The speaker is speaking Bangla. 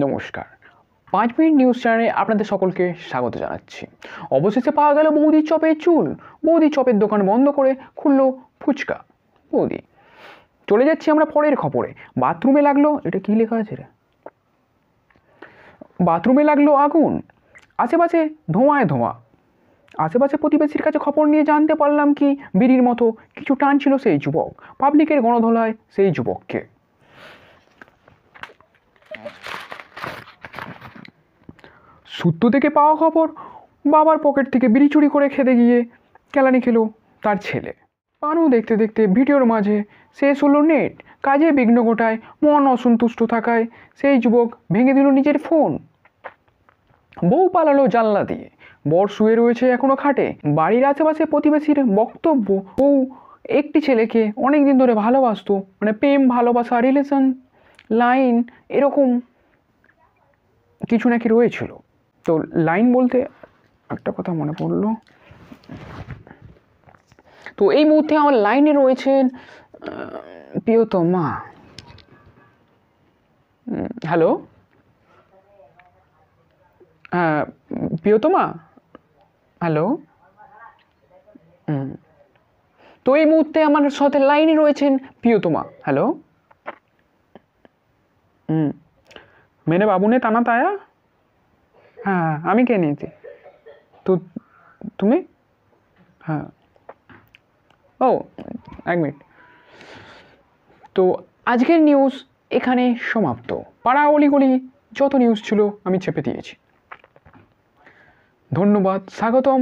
নমস্কার, 5 মিনিট নিউজ চ্যানেলে আপনাদের সকলকে স্বাগত জানাচ্ছি। অবশেষে পাওয়া গেল বৌদির চপের চুল। বৌদি চপের দোকান বন্ধ করে খুললো ফুচকা বৌদি। চলে যাচ্ছি আমরা পরের খবরে। বাথরুমে লাগলো, এটা কি লেখা আছে রে? বাথরুমে লাগলো আগুন, আশেপাশে ধোঁয়ায় ধোঁয়া। আশেপাশে প্রতিবেশীর কাছে খবর নিয়ে জানতে পারলাম কি বিড়ির মতো কিছু টানছিল সেই যুবক। পাবলিকের গণধোলায় সেই যুবককে। সূত্র থেকে পাওয়া খবর, বাবার পকেট থেকে বিড়ি চুরি করে খেতে গিয়ে কেলানি খেলো তার ছেলে। পানু দেখতে দেখতে ভিডিওর মাঝে শেষ হলো নেট। কাজে বিঘ্ন ঘটায়, মন অসন্তুষ্ট থাকায় সেই যুবক ভেঙে দিল নিজের ফোন। বউ পালালো জানলা দিয়ে, বর শুয়ে রয়েছে এখনো খাটে। বাড়ির আশেপাশে প্রতিবেশীর বক্তব্য, বউ একটি ছেলেকে অনেকদিন ধরে ভালোবাসতো, মানে প্রেম ভালোবাসা রিলেশন লাইন এরকম কিছু নাকি রয়েছিল। তো লাইন বলতে একটা কথা মনে পড়লো, তো এই মুহূর্তে আমার লাইনে রয়েছেন প্রিয়তমা। হ্যালো, হ্যাঁ প্রিয়তমা, হ্যালো। তো এই মুহূর্তে আমার সাথে লাইনে রয়েছেন প্রিয়তমা। হ্যালো। মেনে বাবু নে তানা তায়া। হ্যাঁ আমি কে নিয়েছি, তো তুমি? হ্যাঁ ও, 1 মিনিট। তো আজকের নিউজ এখানে সমাপ্ত। পাড়া অলিগলি যত নিউজ ছিল আমি চেপে দিয়েছি। ধন্যবাদ, স্বাগতম